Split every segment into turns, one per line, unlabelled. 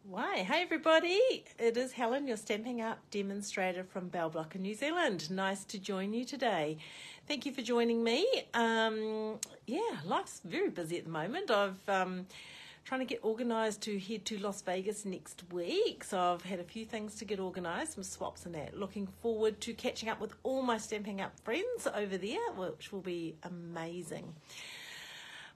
Why, hey everybody, it is Helen, your Stampin' Up demonstrator from Bell Block in New Zealand. Nice to join you today. Thank you for joining me. Life's very busy at the moment. I've trying to get organised to head to Las Vegas next week, so I've had a few things to get organised, some swaps and that. Looking forward to catching up with all my Stampin' Up friends over there, which will be amazing.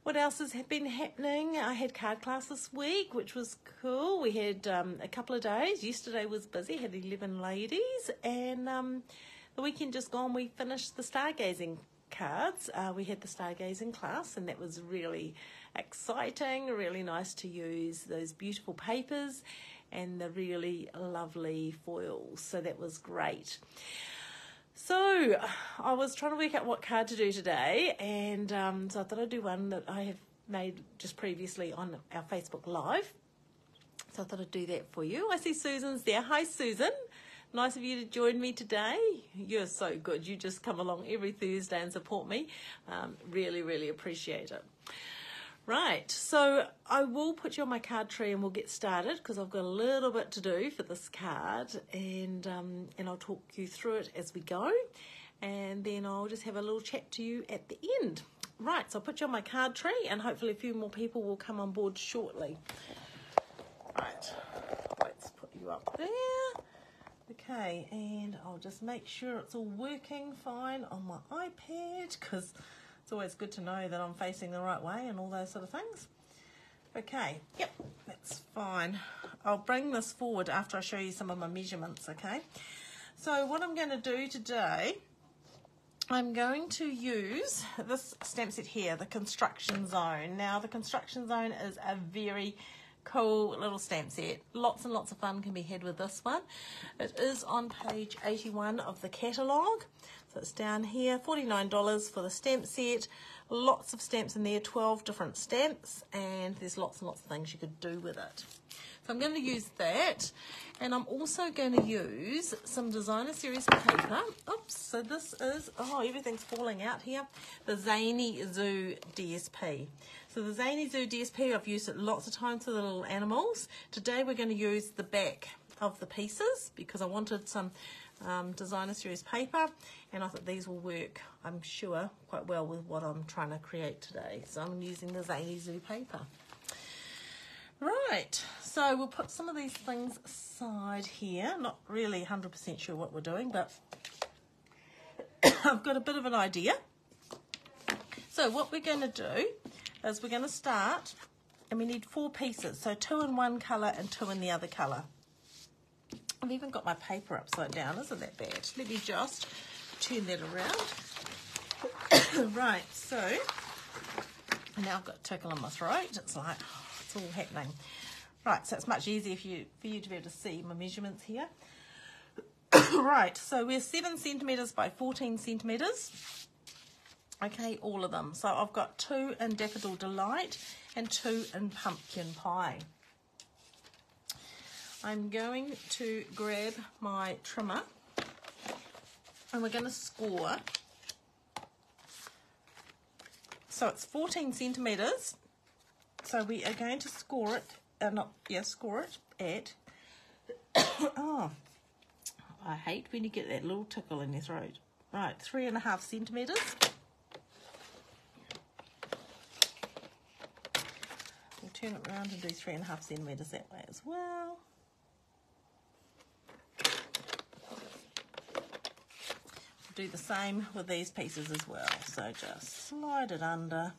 What else has been happening? I had card class this week, which was cool. We had a couple of days. Yesterday was busy, had 11 ladies. And the weekend just gone, we finished the stargazing cards. We had the stargazing class, and that was really exciting, really nice to use those beautiful papers and the really lovely foils. So that was great. So I was trying to work out what card to do today, and so I thought I'd do one that I have made just previously on our Facebook Live. So I thought I'd do that for you. I see Susan's there. Hi, Susan. Nice of you to join me today. You're so good. You just come along every Thursday and support me. Really, really appreciate it. Right, so I will put you on my card tree and we'll get started because I've got a little bit to do for this card, and I'll talk you through it as we go, and then I'll just have a little chat to you at the end. Right, so I'll put you on my card tree and hopefully a few more people will come on board shortly. Right, let's put you up there. Okay, and I'll just make sure it's all working fine on my iPad because it's always good to know that I'm facing the right way and all those sort of things. Okay, yep, that's fine. I'll bring this forward after I show you some of my measurements, okay? So what I'm going to do today, I'm going to use this stamp set here, the Construction Zone. Now, the Construction Zone is a very cool little stamp set. Lots and lots of fun can be had with this one. It is on page 81 of the catalogue. So it's down here, $49 for the stamp set. Lots of stamps in there, 12 different stamps, and there's lots and lots of things you could do with it. So I'm going to use that, and I'm also going to use some Designer Series paper. Oops, so this is, everything's falling out here, the Zany Zoo DSP. So the Zany Zoo DSP, I've used it lots of times for the little animals. Today we're going to use the back of the pieces because I wanted some Designer Series paper, and I thought these will work, I'm sure, quite well with what I'm trying to create today. So I'm using the Zany Zoo paper. Right, so we'll put some of these things aside here. Not really 100% sure what we're doing, but I've got a bit of an idea. So what we're going to do is we're going to start, and we need 4 pieces, so 2 in one colour and 2 in the other colour. I've even got my paper upside down, isn't that bad? Let me just turn that around. Right, so now I've got a tickle in my throat. It's like, it's all happening. Right, so it's much easier for you to be able to see my measurements here. Right, so we're 7 centimetres by 14 centimetres. Okay, all of them. So I've got 2 in Daffodil Delight and 2 in Pumpkin Pie. I'm going to grab my trimmer and we're going to score. So it's 14 centimetres. So we are going to score it, score it at, oh, I hate when you get that little tickle in your throat. Right, 3.5 centimetres. We'll turn it around and do 3.5 centimetres that way as well. Do the same with these pieces as well. So just slide it under.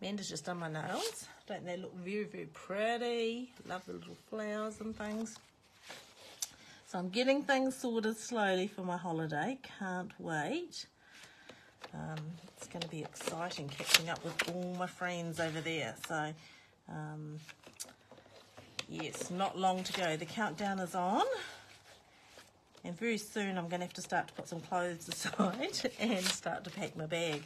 Amanda's just done my nails. Don't they look very, very pretty? Love the little flowers and things. So I'm getting things sorted slowly for my holiday. Can't wait. It's going to be exciting catching up with all my friends over there. So, yes, not long to go. The countdown is on. And very soon I'm going to have to start to put some clothes aside and start to pack my bag.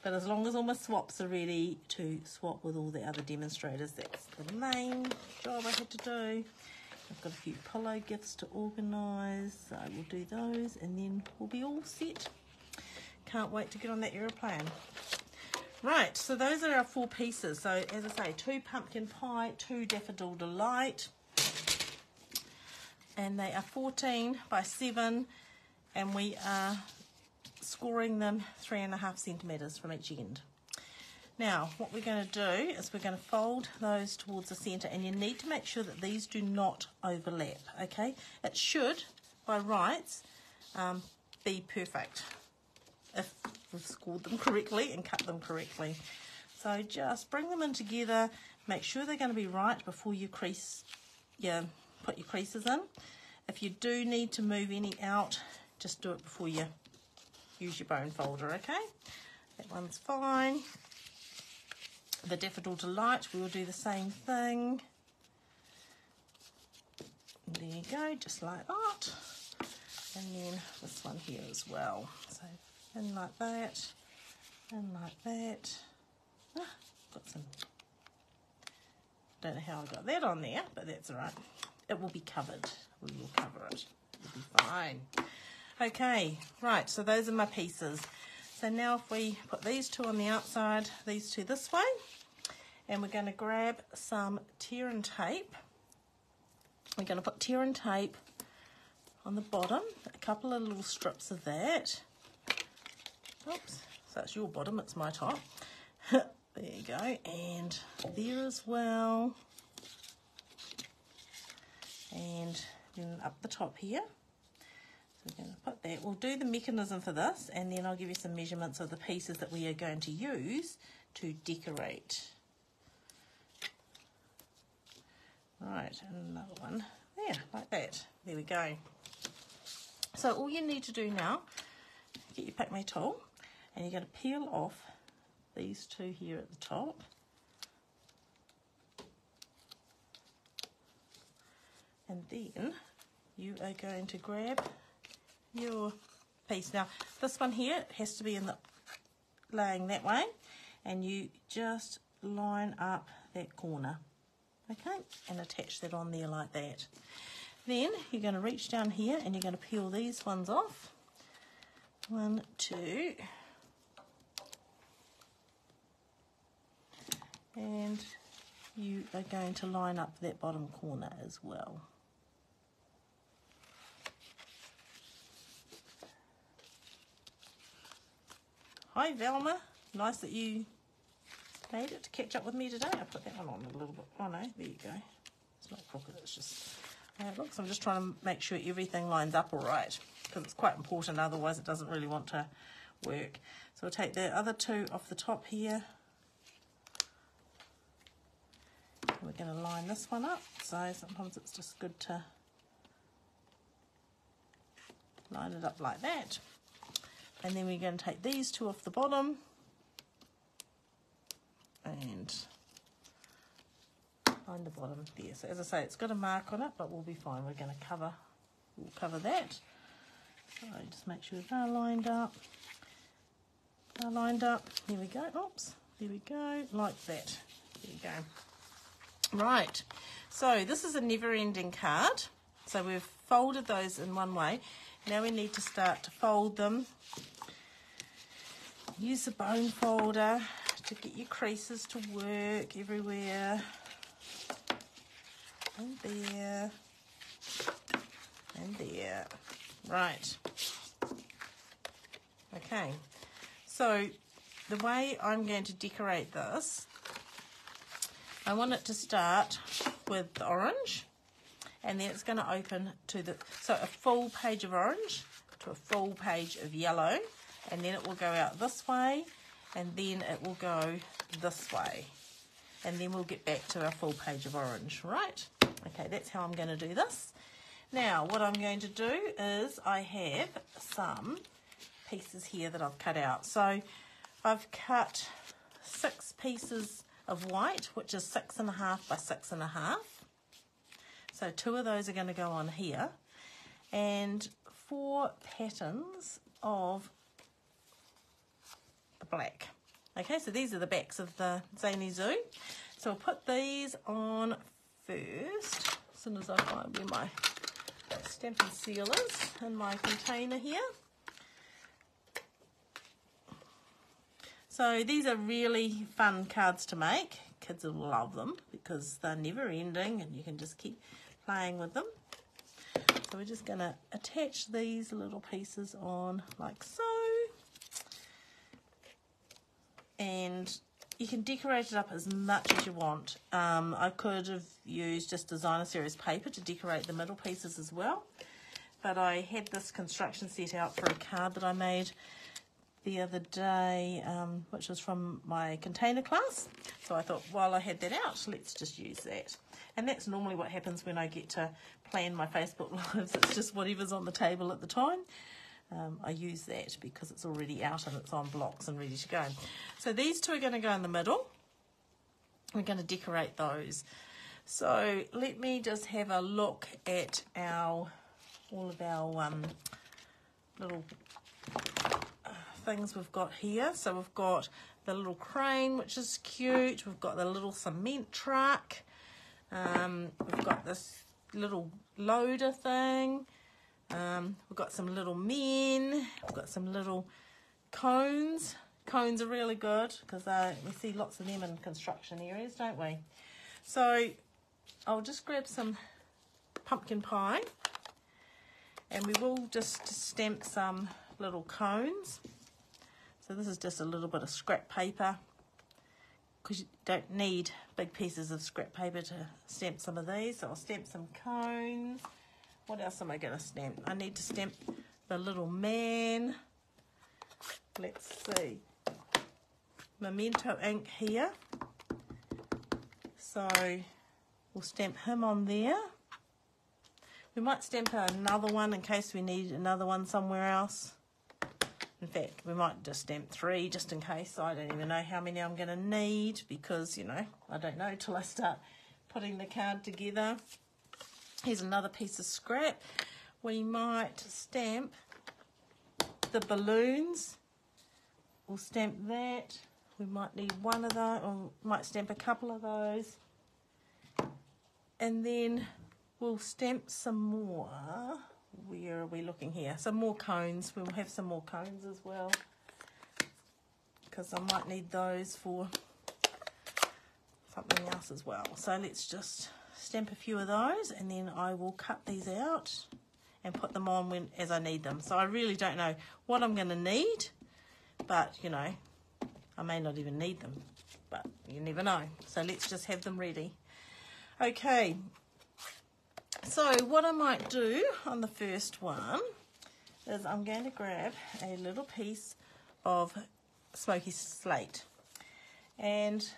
But as long as all my swaps are ready to swap with all the other demonstrators, that's the main job I had to do. I've got a few pillow gifts to organise, so we'll do those and then we'll be all set. Can't wait to get on that aeroplane. Right, so those are our 4 pieces. So as I say, 2 pumpkin pie, 2 daffodil delight, and they are 14 by 7, and we are scoring them 3.5 centimetres from each end. Now, what we're going to do is we're going to fold those towards the centre, and you need to make sure that these do not overlap, okay? It should, by rights, be perfect if we've scored them correctly and cut them correctly. So just bring them in together, make sure they're going to be right before you put your creases in. If you do need to move any out, just do it before you use your bone folder, okay? That one's fine. The Daffodil Delight, we will do the same thing. And there you go, just like that. And then this one here as well. So in like that, and like that. Got some, don't know how I got that on there, but that's alright. It will be covered. We will cover it. It'll be fine. Okay, right, so those are my pieces. So now if we put these 2 on the outside, these 2 this way, and we're going to grab some tear and tape. We're going to put tear and tape on the bottom, a couple of little strips of that. Oops, so that's your bottom, it's my top. There you go, and there as well. And then up the top here. So we're going to put that. We'll do the mechanism for this, and then I'll give you some measurements of the pieces that we are going to use to decorate. Right, and another one there, like that. There we go. So all you need to do now, get your Pick Me tool, and you're going to peel off these 2 here at the top. And then you are going to grab your piece. Now, this one here has to be in the laying that way, and you just line up that corner, okay, and attach that on there like that. Then you're going to reach down here and you're going to peel these ones off. 1, 2, and you are going to line up that bottom corner as well. Hi Velma, nice that you made it to catch up with me today. I put that one on a little bit. Oh no, there you go. It's not crooked, it's just how it looks. I'm just trying to make sure everything lines up all right, because it's quite important, otherwise it doesn't really want to work. So we'll take the other 2 off the top here. We're going to line this one up, so sometimes it's just good to line it up like that. And then we're going to take these 2 off the bottom and line the bottom there. So as I say, it's got a mark on it, but we'll be fine. We're going to we'll cover that. So just make sure they're lined up. They're lined up. There we go. Oops. There we go. Like that. There you go. Right. So this is a never-ending card. So we've folded those in one way. Now we need to start to fold them. Use the bone folder to get your creases to work everywhere. And there. And there. Right. Okay. So the way I'm going to decorate this, I want it to start with the orange, and then it's going to open to a full page of orange to a full page of yellow, and then it will go out this way, and then it will go this way, and then we'll get back to our full page of orange, right? Okay, that's how I'm going to do this. Now, what I'm going to do is I have some pieces here that I've cut out. So I've cut 6 pieces of white, which is 6.5 by 6.5. So 2 of those are going to go on here, and 4 patterns of the black. Okay, so these are the backs of the Zany Zoo. So I'll put these on first, as soon as I find where my Stampin' Seal is in my container here. So these are really fun cards to make. Kids will love them because they're never ending and you can just keep playing with them. So we're just going to attach these little pieces on like so. And you can decorate it up as much as you want. I could have used just designer series paper to decorate the middle pieces as well. But I had this construction set out for a card that I made the other day, which was from my container class. So I thought while I had that out, let's just use that. And that's normally what happens when I get to plan my Facebook Lives. It's just whatever's on the table at the time. I use that because it's already out and it's on blocks and ready to go. So these two are going to go in the middle. We're going to decorate those. So let me just have a look at all of our little things we've got here. So we've got the little crane, which is cute. We've got the little cement truck. We've got this little loader thing. We've got some little men. We've got some little cones. Cones are really good because we see lots of them in construction areas, don't we? So I'll just grab some pumpkin pie and we will just stamp some little cones. So this is just a little bit of scrap paper because you don't need big pieces of scrap paper to stamp some of these. So I'll stamp some cones. What else am I going to stamp? I need to stamp the little man. Let's see. Memento ink here. So we'll stamp him on there. We might stamp another one in case we need another one somewhere else. In fact, we might just stamp 3 just in case. I don't even know how many I'm going to need because, you know, I don't know till I start putting the card together. Here's another piece of scrap. We might stamp the balloons. We'll stamp that. We might need one of those, or might stamp a couple of those. And then we'll stamp some more. Where are we looking here? Some more cones. We'll have some more cones as well, because I might need those for something else as well. So let's just stamp a few of those and then I will cut these out and put them on as I need them. So I really don't know what I'm going to need, but you know, I may not even need them, but you never know. So let's just have them ready. Okay, so what I might do on the first one is I'm going to grab a little piece of smoky slate and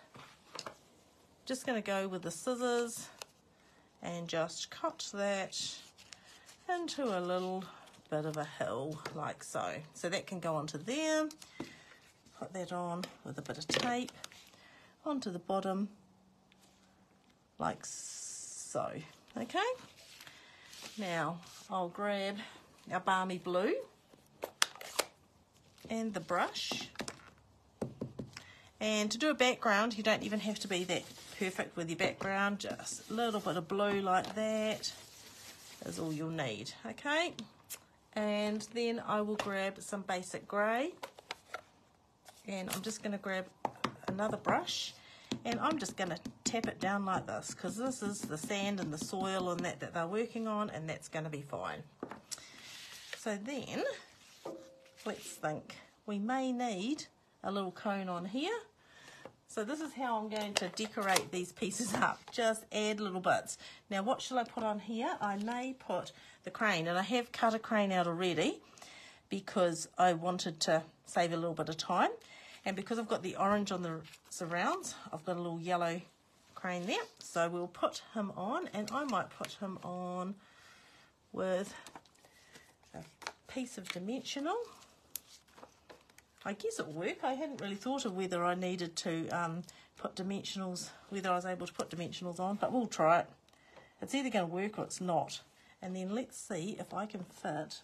just going to go with the scissors and just cut that into a little bit of a hill like so. So that can go onto there. Put that on with a bit of tape onto the bottom like so. Okay, now I'll grab our balmy blue and the brush, and to do a background you don't even have to be that perfect with your background, just a little bit of blue like that is all you'll need. Okay, and then I will grab some basic grey and I'm just going to grab another brush and I'm just going to tap it down like this because this is the sand and the soil and that they're working on, and that's going to be fine. So then let's think, we may need a little cone on here. So this is how I'm going to decorate these pieces up, just add little bits. Now what shall I put on here? I may put the crane, and I have cut a crane out already because I wanted to save a little bit of time. And because I've got the orange on the surrounds, I've got a little yellow crane there. So we'll put him on, and I might put him on with a piece of dimensional. I guess it'll work. I hadn't really thought of whether I needed to put dimensionals, whether I was able to put dimensionals on, but we'll try it. It's either going to work or it's not. And then let's see if I can fit,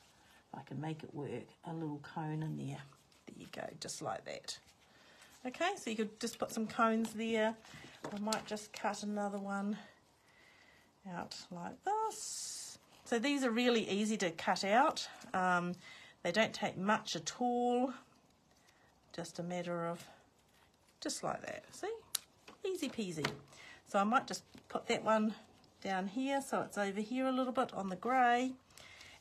if I can make it work, a little cone in there. There you go, just like that. Okay, so you could just put some cones there. I might just cut another one out like this. So these are really easy to cut out. They don't take much at all. Just a matter of just like that. See? Easy peasy. So I might just put that one down here so it's over here a little bit on the grey,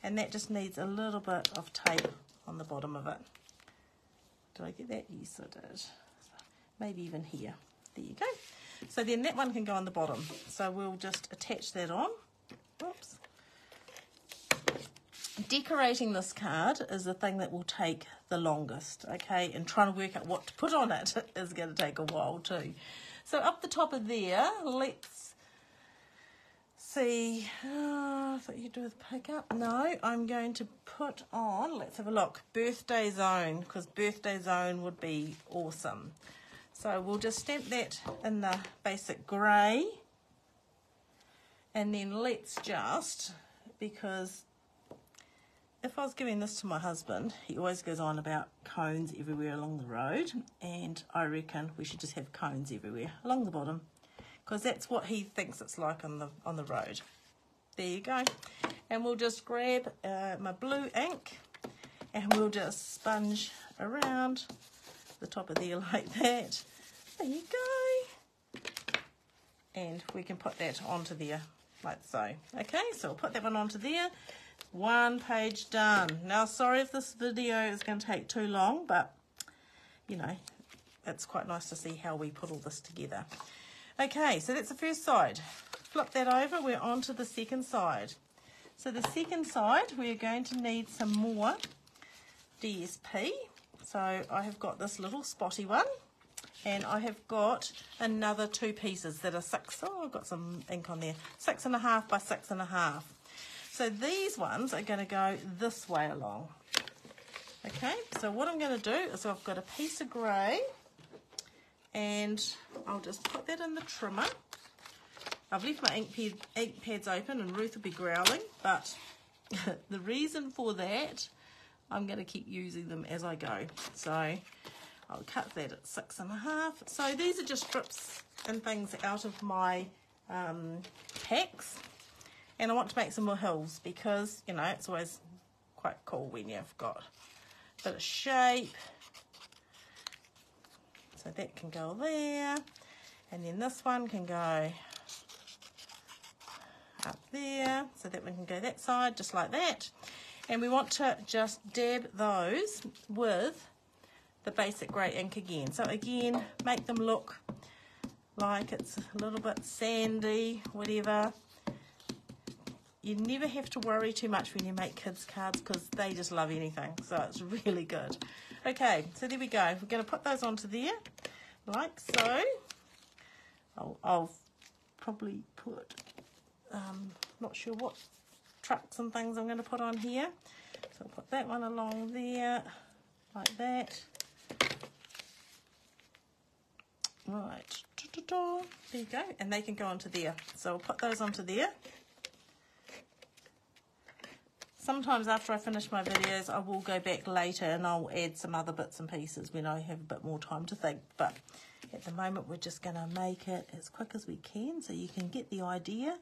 and that just needs a little bit of tape on the bottom of it. Did I get that? Yes, I did. Maybe even here. There you go. So then that one can go on the bottom. So we'll just attach that on. Oops. Decorating this card is the thing that will take the longest, okay? And trying to work out what to put on it is going to take a while too. So up the top of there, let's see. I thought you'd do with pick up. No, I'm going to put on, let's have a look, Birthday Zone, because Birthday Zone would be awesome. So we'll just stamp that in the basic grey. And then let's just, because if I was giving this to my husband, he always goes on about cones everywhere along the road, and I reckon we should just have cones everywhere along the bottom, because that's what he thinks it's like on the road. There you go. And we'll just grab my blue ink, and we'll just sponge around the top of there like that. There you go. And we can put that onto there like so. Okay, so we'll put that one onto there. One page done. Now, sorry if this video is going to take too long, but, you know, it's quite nice to see how we put all this together. Okay, so that's the first side. Flip that over, we're on to the second side. So the second side, we're going to need some more DSP. So I have got this little spotty one, and I have got another two pieces that are 6, oh, I've got some ink on there, 6.5 by 6.5. So these ones are going to go this way along. Okay, so what I'm going to do is I've got a piece of grey, and I'll just put that in the trimmer. I've left my ink pads open, and Ruth will be growling, but the reason for that, I'm going to keep using them as I go. So I'll cut that at 6.5. So these are just strips and things out of my packs. And I want to make some more hills because, you know, it's always quite cool when you've got a bit of shape. So that can go there. And then this one can go up there. So that one can go that side, just like that. And we want to just dab those with the basic grey ink again. So again, make them look like it's a little bit sandy, whatever. You never have to worry too much when you make kids cards because they just love anything. So it's really good. Okay, so there we go. We're going to put those onto there like so. I'll probably put, not sure what trucks and things I'm going to put on here. So I'll put that one along there like that. Right, there you go. And they can go onto there. So I'll put those onto there. Sometimes after I finish my videos, I will go back later and I'll add some other bits and pieces when I have a bit more time to think. But at the moment, we're just going to make it as quick as we can so you can get the idea.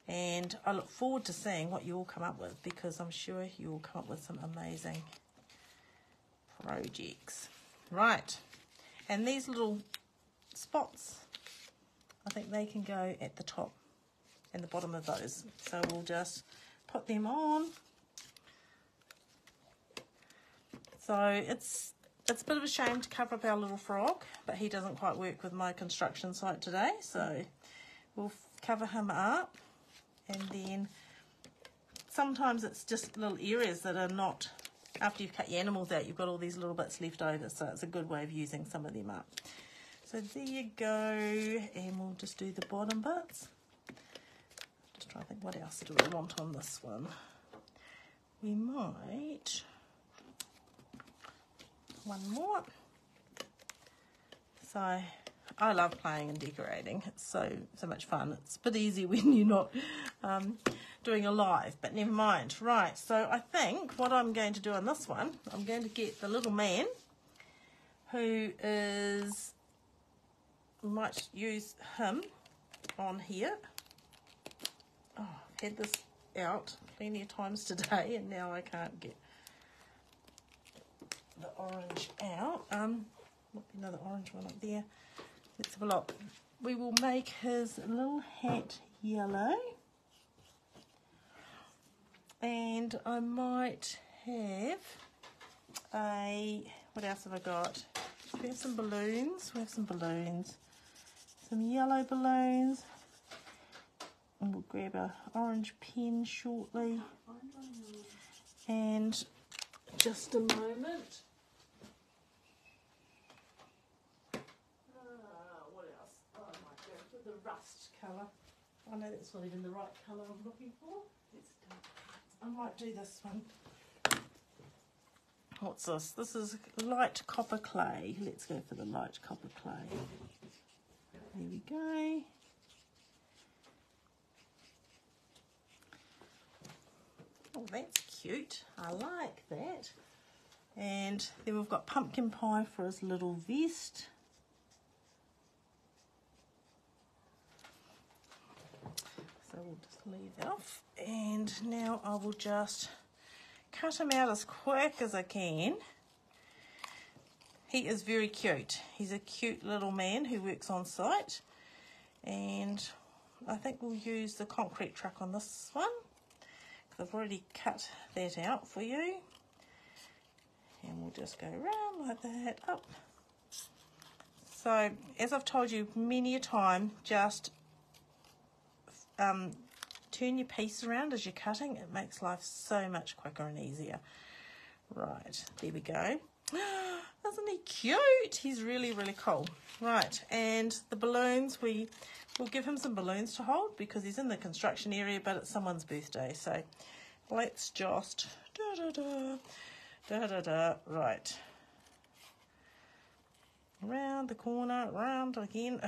And I look forward to seeing what you all come up with, because I'm sure you will come up with some amazing projects. Right. And these little spots, I think they can go at the top and the bottom of those. So we'll just put them on. So it's a bit of a shame to cover up our little frog, but he doesn't quite work with my construction site today, so we'll cover him up. And then sometimes it's just little areas that are not, after you've cut your animals out, you've got all these little bits left over, so it's a good way of using some of them up. So there you go, and we'll just do the bottom bits. Just trying to think, what else do we want on this one? We might, one more. So I love playing and decorating. It's so much fun. It's a bit easy when you're not doing a live, but never mind. Right, so I think what I'm going to do on this one, I'm going to get the little man who is, might use him on here. Oh, I've had this out plenty of times today and now I can't get the orange out. Might be another orange one up there. Let's have a look. We will make his little hat yellow. And I might have what else have I got? We have some balloons. Some yellow balloons. And we'll grab an orange pen shortly. And just a moment. What else? Oh, I might go for the rust colour. I know that's not even the right colour I'm looking for. I might do this one. What's this? This is light copper clay. Let's go for the light copper clay. There we go. Oh, that's cute. I like that. And then we've got pumpkin pie for his little vest. So we'll just leave that off. And now I will just cut him out as quick as I can. He is very cute. He's a cute little man who works on site. And I think we'll use the concrete truck on this one, because I've already cut that out for you. And we'll just go around like that, up. So, as I've told you many a time, just turn your piece around as you're cutting. It makes life so much quicker and easier. Right, there we go. Isn't he cute? He's really, really cool. Right, and the balloons, we will give him some balloons to hold because he's in the construction area, but it's someone's birthday. So let's just right. Around the corner, round again.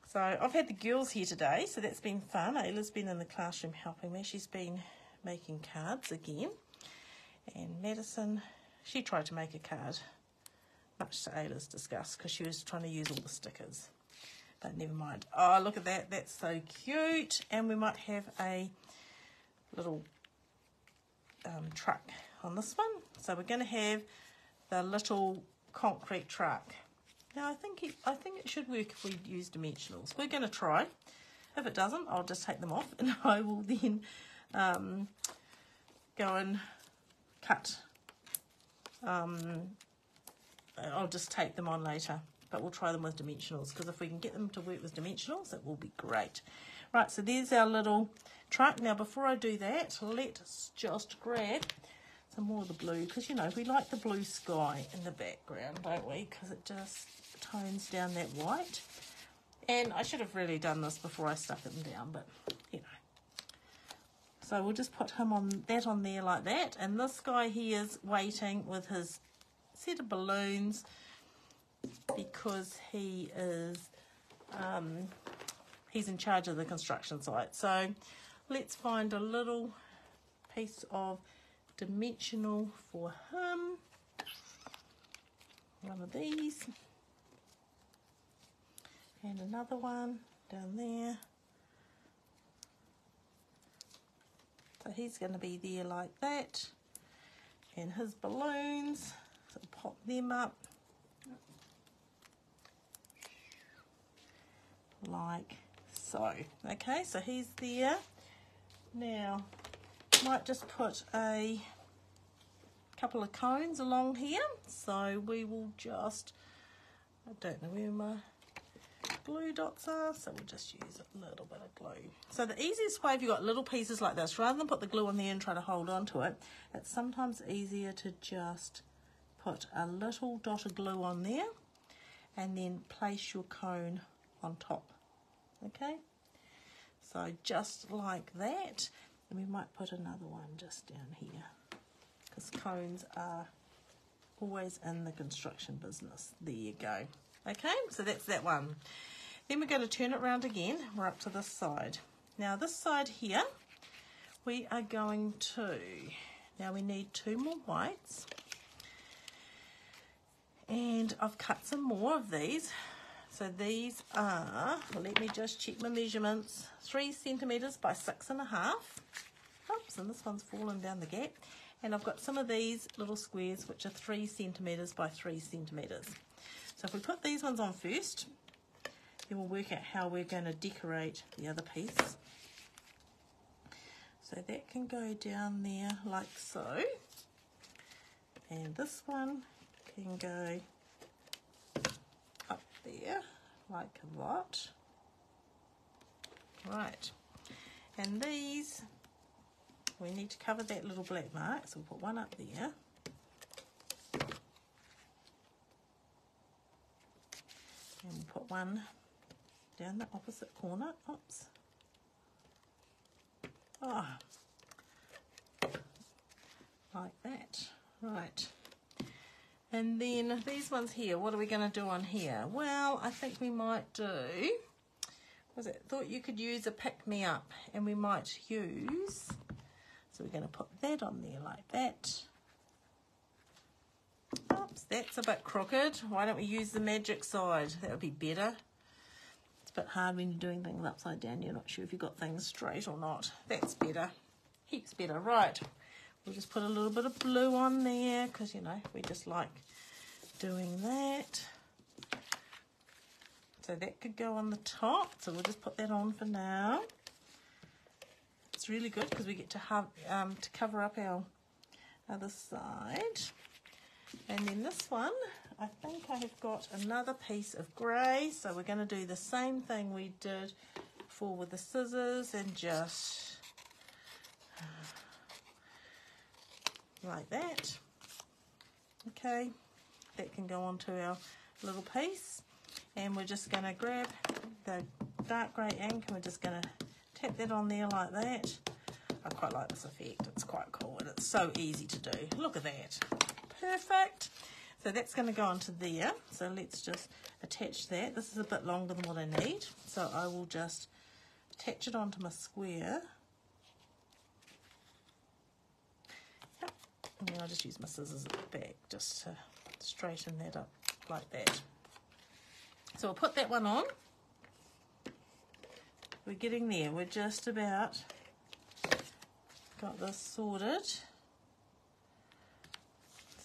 So I've had the girls here today, so that's been fun. Ayla's been in the classroom helping me. She's been making cards again. And Madison, she tried to make a card, much to Ayla's disgust, because she was trying to use all the stickers. But never mind. Oh, look at that. That's so cute. And we might have a little truck on this one. So we're going to have the little concrete truck. Now I think it should work if we use dimensionals. We're going to try. If it doesn't, I'll just take them off and I will then go and cut. I'll just take them on later, but we'll try them with dimensionals, because if we can get them to work with dimensionals, it will be great. Right, so there's our little truck. Now before I do that, let's just grab some more of the blue, because you know we like the blue sky in the background, don't we? Because it just tones down that white. And I should have really done this before I stuck them down, but you know. So we'll just put him on there like that, and this guy here is waiting with his set of balloons because he is he's in charge of the construction site. So let's find a little piece of dimensional for him. One of these. And another one down there. So he's going to be there like that. And his balloons, so pop them up like so. Okay, so he's there. Now, might just put a couple of cones along here. So we will just, I don't know where my glue dots are, so we'll just use a little bit of glue. So the easiest way, if you've got little pieces like this, rather than put the glue on there and try to hold on to it, it's sometimes easier to just put a little dot of glue on there and then place your cone on top. Okay, so just like that. And we might put another one just down here, because cones are always in the construction business. There you go. Okay, so that's that one. Then we're going to turn it around again. We're up to this side. Now this side here, we are going to, now we need 2 more whites. And I've cut some more of these. So these are, well, let me just check my measurements, 3 centimetres by 6.5. Oops, and this one's fallen down the gap. And I've got some of these little squares which are 3 centimetres by 3 centimetres. So if we put these ones on first, then we'll work out how we're going to decorate the other piece. So that can go down there like so. And this one can go up there like that. Right. And these, we need to cover that little black mark, so we'll put one up there. And we'll put one down the opposite corner. Oops. Oh. Like that. Right. And then these ones here, what are we going to do on here? Well, I think we might do, thought you could use a pick-me-up, and we might use, so we're going to put that on there like that. Oops, that's a bit crooked. Why don't we use the magic side? That would be better. It's a bit hard when you're doing things upside down. You're not sure if you've got things straight or not. That's better. Heaps better. Right. We'll just put a little bit of blue on there because, you know, we just like doing that. So that could go on the top. So we'll just put that on for now. It's really good because we get to have to cover up our other side. And then this one, I think I have got another piece of grey. So we're going to do the same thing we did before with the scissors and just like that. Okay, that can go onto our little piece, and we're just going to grab the dark grey ink and we're just going to tap that on there like that. I quite like this effect. It's quite cool and it's so easy to do. Look at that. Perfect. So that's going to go onto there. So let's just attach that. This is a bit longer than what I need, so I will just attach it onto my square. And then I'll just use my scissors at the back just to straighten that up like that. So I'll put that one on. We're getting there. We're just about got this sorted.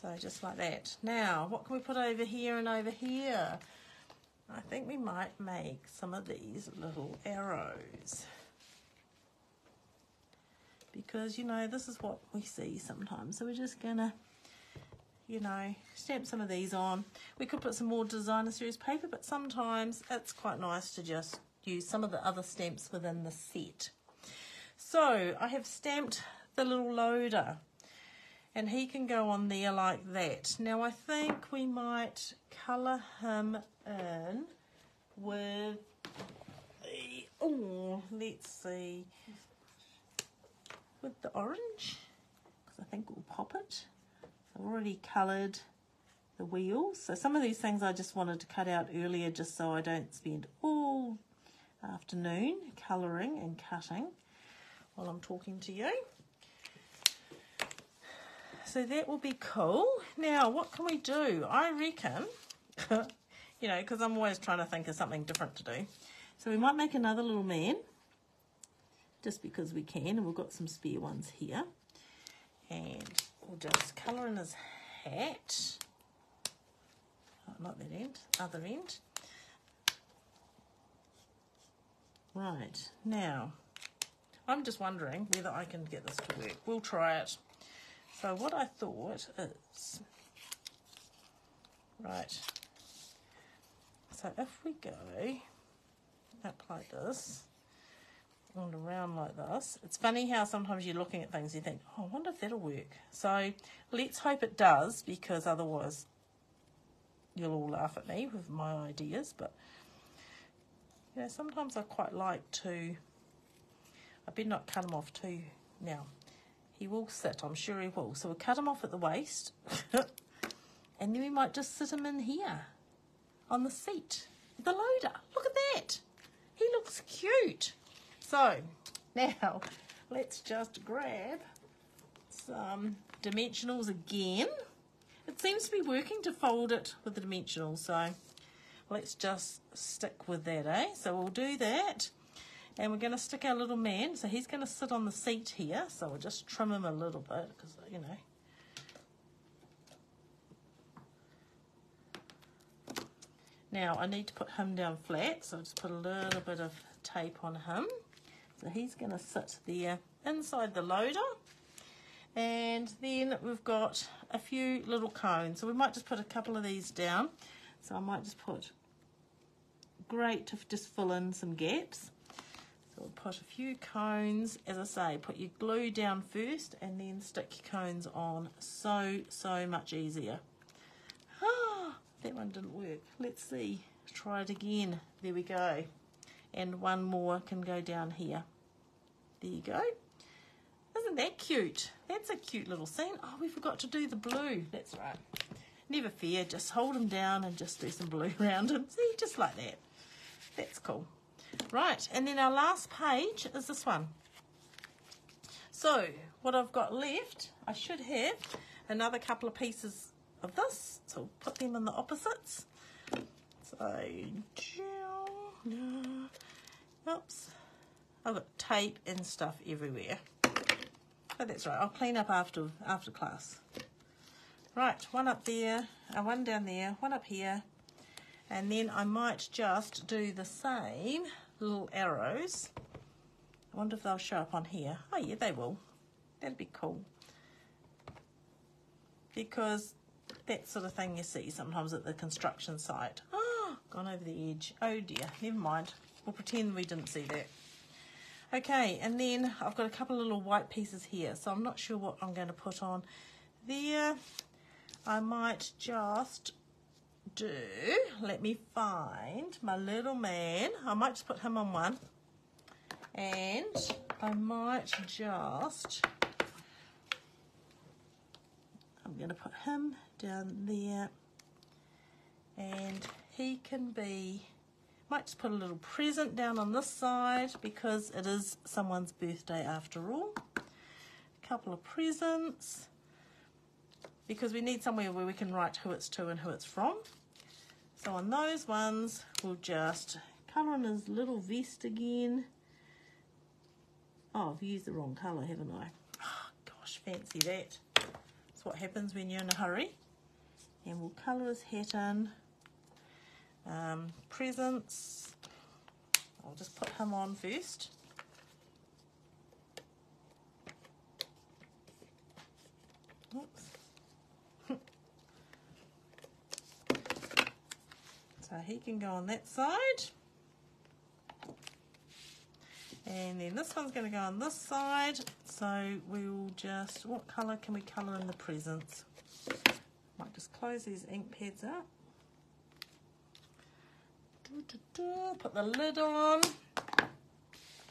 So just like that. Now, what can we put over here and over here? I think we might make some of these little arrows. Because, you know, this is what we see sometimes. So we're just going to, you know, stamp some of these on. We could put some more designer series paper, but sometimes it's quite nice to just use some of the other stamps within the set. So I have stamped the little loader, and he can go on there like that. Now I think we might colour him in with the, oh, let's see, with the orange, because I think we'll pop it. I've already coloured the wheels. So some of these things I just wanted to cut out earlier just so I don't spend all afternoon colouring and cutting while I'm talking to you. So that will be cool. Now, what can we do? I reckon, you know, because I'm always trying to think of something different to do. So we might make another little man, just because we can, and we've got some spare ones here. And we'll just colour in his hat. Oh, not that end, other end. Right, now, I'm just wondering whether I can get this to work. We'll try it. So what I thought is, right, so if we go up like this, and around like this, it's funny how sometimes you're looking at things, you think, oh, I wonder if that'll work. So let's hope it does, because otherwise you'll all laugh at me with my ideas. But, you know, sometimes I quite like to, I better not cut him off too now. He will sit, I'm sure he will. So we'll cut him off at the waist. And then we might just sit him in here on the seat. The loader. Look at that. He looks cute. So now let's just grab some dimensionals again. It seems to be working to fold it with the dimensionals. So let's just stick with that, eh? So we'll do that. And we're going to stick our little man, so he's going to sit on the seat here. So we'll just trim him a little bit because, you know, Now I need to put him down flat, so I'll just put a little bit of tape on him. So he's going to sit there inside the loader. And then we've got a few little cones. So we might just put a couple of these down. So I might just put, great to just fill in some gaps. So we'll put a few cones. As I say, put your glue down first and then stick your cones on. So much easier. That one didn't work. Let's see. Try it again. There we go. And one more can go down here. There you go. Isn't that cute? That's a cute little scene. Oh, we forgot to do the blue. That's right. Never fear. Just hold him down and just do some blue around him. See, just like that. That's cool. Right, and then our last page is this one. So, what I've got left, I should have another couple of pieces of this. So, I'll put them in the opposites. So, oops. I've got tape and stuff everywhere. But that's right, I'll clean up after class. Right, one up there, one down there, one up here. And then I might just do the same little arrows. I wonder if they'll show up on here. Oh yeah, they will. That'd be cool. Because that sort of thing you see sometimes at the construction site. Oh, gone over the edge. Oh dear, never mind. We'll pretend we didn't see that. Okay, and then I've got a couple of little white pieces here, so I'm not sure what I'm going to put on there. I might just do, let me find my little man. I might just put him on one. And I might just, I'm going to put him down there. And he can be, might just put a little present down on this side because it is someone's birthday after all. A couple of presents because we need somewhere where we can write who it's to and who it's from. So on those ones, we'll just colour in his little vest again. Oh, I've used the wrong colour, haven't I? Oh, gosh, fancy that. That's what happens when you're in a hurry. And we'll colour his hat in. Presents. I'll just put him on first. Oops. So he can go on that side. And then this one's going to go on this side. So we'll just, what colour can we colour in the presents? Might just close these ink pads up. Put the lid on.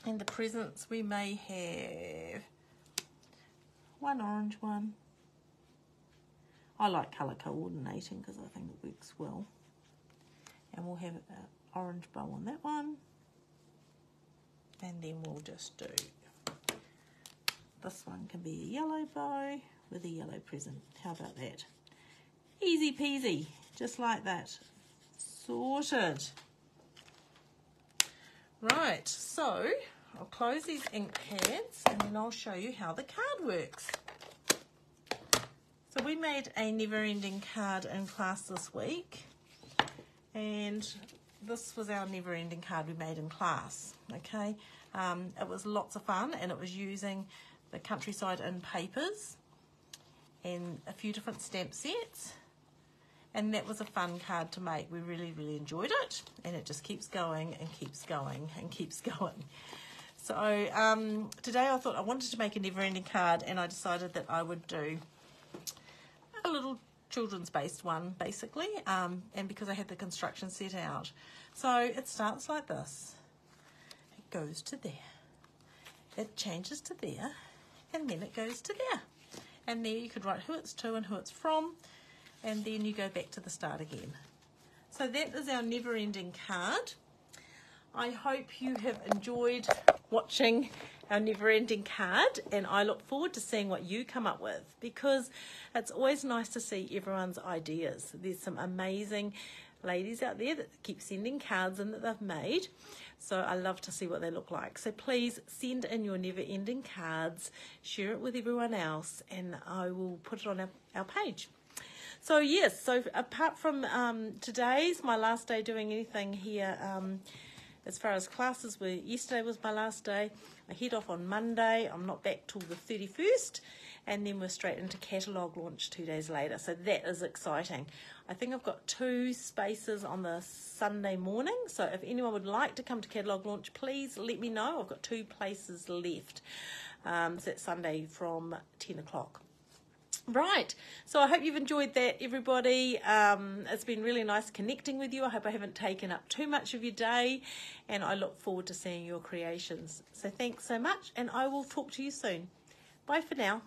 And the presents we may have one orange one. I like colour coordinating because I think it works well. And we'll have an orange bow on that one. And then we'll just do, this one can be a yellow bow with a yellow present. How about that? Easy peasy, just like that. Sorted. Right, so I'll close these ink pads and then I'll show you how the card works. So we made a never-ending card in class this week. And this was our never-ending card we made in class, okay? It was lots of fun and it was using the Countryside in papers and a few different stamp sets. And that was a fun card to make. We really, really enjoyed it. And it just keeps going and keeps going and keeps going. So today I thought I wanted to make a never-ending card and I decided that I would do a little children's based one basically, and because I had the construction set out. So it starts like this. It goes to there. It changes to there, and then it goes to there. And there you could write who it's to and who it's from, and then you go back to the start again. So that is our never-ending card. I hope you have enjoyed watching our never-ending card, and I look forward to seeing what you come up with because it's always nice to see everyone's ideas. There's some amazing ladies out there that keep sending cards in that they've made, so I love to see what they look like. So please send in your never-ending cards, share it with everyone else, and I will put it on our page. So yes, so apart from today's my last day doing anything here, as far as classes were, yesterday was my last day. I head off on Monday. I'm not back till the 31st, and then we're straight into catalogue launch 2 days later. So that is exciting. I think I've got 2 spaces on the Sunday morning. So if anyone would like to come to catalogue launch, please let me know. I've got 2 places left. So that's Sunday from 10 o'clock. Right, so I hope you've enjoyed that, everybody. It's been really nice connecting with you. I hope I haven't taken up too much of your day, and I look forward to seeing your creations. So thanks so much, and I will talk to you soon. Bye for now.